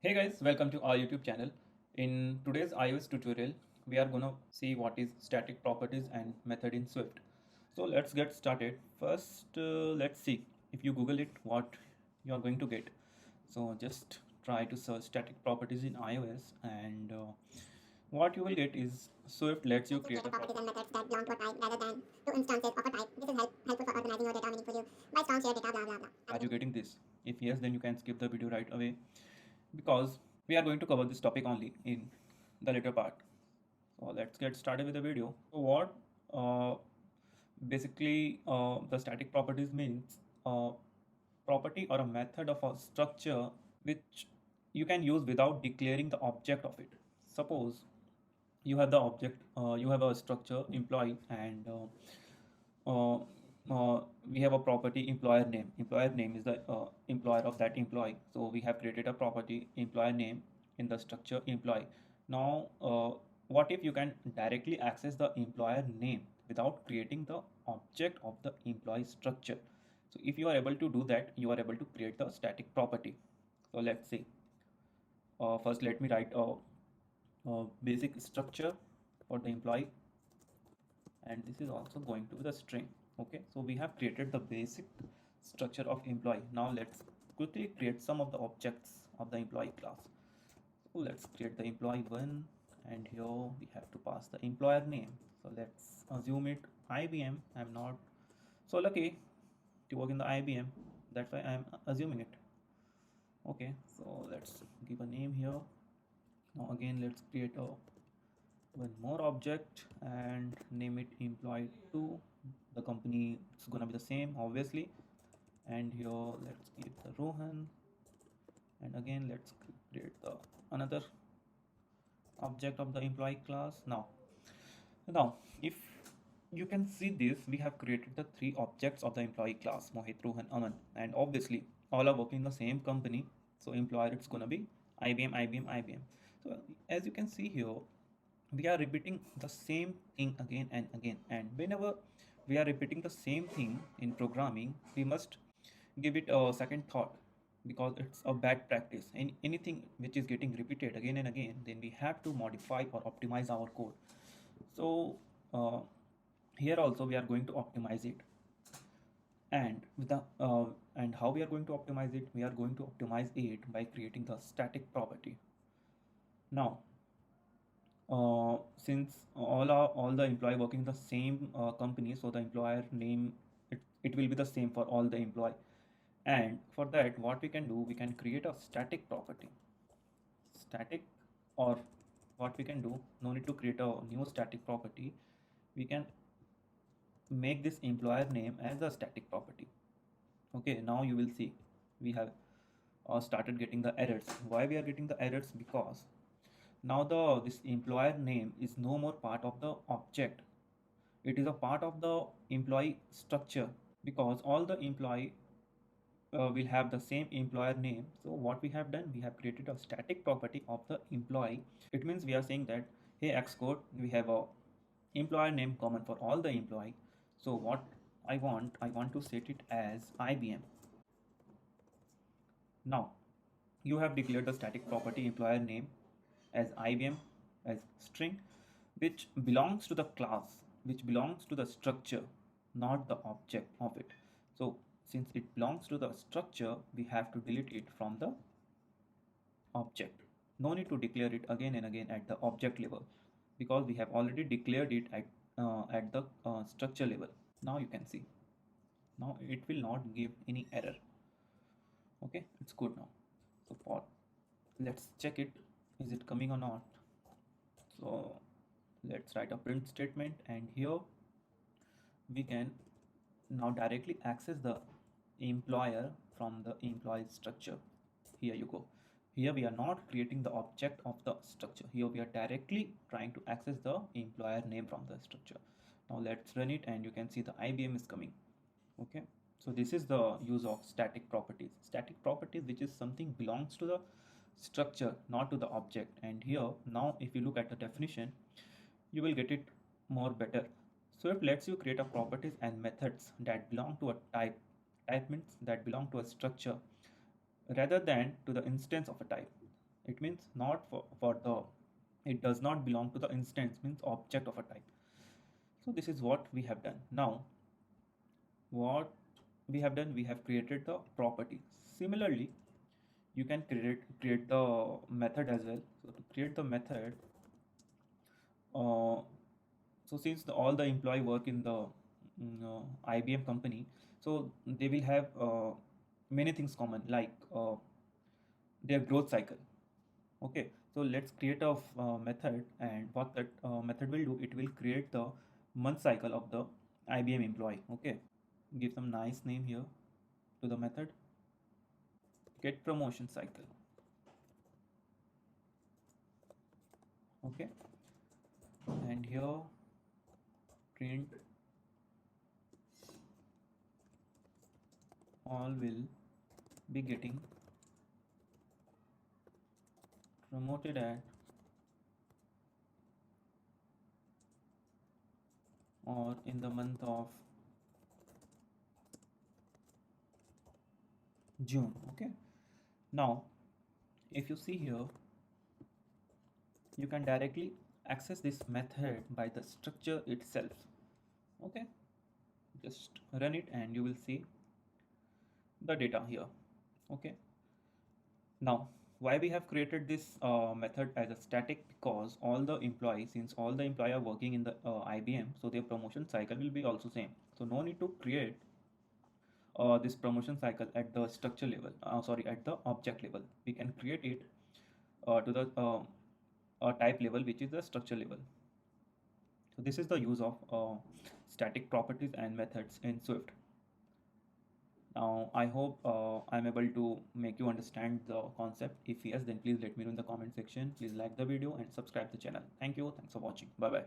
Hey guys, welcome to our YouTube channel. In today's iOS tutorial, we are gonna see what is static properties and method in Swift. So let's get started. First, let's see if you Google it, what you are going to get. So just try to search static properties in iOS, and what you will get is Swift lets you create a Properties and methods that belong to a type rather than to instances of a type. This is helpful for organizing your data meaningfully by strong shared data, blah, blah, blah. Are you getting this? If yes, then you can skip the video right away because we are going to cover this topic only in the later part. So let's get started with the video. So what basically the static properties means property or a method of a structure which you can use without declaring the object of it. Suppose you have the object, you have a structure employee, and uh, we have a property employer name. Employer name is the employer of that employee. So we have created a property employer name in the structure employee. Now, what if you can directly access the employer name without creating the object of the employee structure? So if you are able to do that, you are able to create the static property. So let's see. First, let me write a basic structure for the employee, and this is also going to be the string. Okay, so we have created the basic structure of employee. Now let's quickly create some of the objects of the employee class. So let's create the employee one, and here we have to pass the employer name. So let's assume it IBM. I'm not so lucky to work in the IBM, that's why I'm assuming it. Okay, so let's give a name here. Now again, let's create a one more object and name it employee 2. The company is gonna be the same obviously, and here let's give the Rohan, and again let's create the another object of the employee class. Now if you can see this, we have created the three objects of the employee class: Mohit, Rohan, Aman, and obviously all are working in the same company, so employer it's gonna be IBM. So as you can see here, we are repeating the same thing again and again, and whenever we are repeating the same thing in programming, we must give it a second thought, because it's a bad practice. In anything which is getting repeated again and again, then we have to modify or optimize our code. So here also we are going to optimize it, and with the and how we are going to optimize it? We are going to optimize it by creating the static property. Now since all the employee working in the same company, so the employer name, it will be the same for all the employee. And for that, what we can do, we can create a static property. Static, or what we can do, no need to create a new static property. We can make this employer name as a static property. Okay, now you will see we have started getting the errors. Why we are getting the errors? Because now the this employer name is no more part of the object. It is a part of the employee structure, because all the employee will have the same employer name. So what we have done, we have created a static property of the employee. It means we are saying that, hey Xcode, we have a employer name common for all the employee. So what I want to set it as IBM. Now you have declared the static property employer name as IBM as string, which belongs to the class, which belongs to the structure, not the object of it. So since it belongs to the structure, we have to delete it from the object. No need to declare it again and again at the object level, because we have already declared it at the structure level. Now you can see, now it will not give any error. Okay, it's good now. So for, let's check it, is it coming or not. So let's write a print statement, and here we can now directly access the employer from the employee structure. Here you go. Here we are not creating the object of the structure. Here we are directly trying to access the employer name from the structure. Now let's run it, and you can see the IBM is coming. Okay, so this is the use of static properties. Static properties, which is something belongs to the structure, not to the object. And here now if you look at the definition, you will get it more better. So it lets you create a properties and methods that belong to a type. Type means that belong to a structure rather than to the instance of a type. It means not for the, it does not belong to the instance, means object of a type. So this is what we have done. Now what we have done, we have created the property. Similarly, you can create the method as well. So to create the method, uh, so since all the employee work in the IBM company, so they will have many things common, like their growth cycle. Okay, so let's create a method, and what that method will do, it will create the month cycle of the IBM employee. Okay, give some nice name here to the method, get promotion cycle. Okay, and here print all will be getting promoted at or in the month of June. Okay, now if you see here, you can directly access this method by the structure itself. Okay, just run it and you will see the data here. Okay, now why we have created this method as a static, because all the employees, since all the employees are working in the IBM, so their promotion cycle will be also same. So no need to create this promotion cycle at the structure level, sorry, at the object level. We can create it to the type level, which is the structure level. So this is the use of static properties and methods in Swift. Now I hope I'm able to make you understand the concept. If yes, then please let me know in the comment section. Please like the video and subscribe the channel. Thank you. Thanks for watching. Bye bye.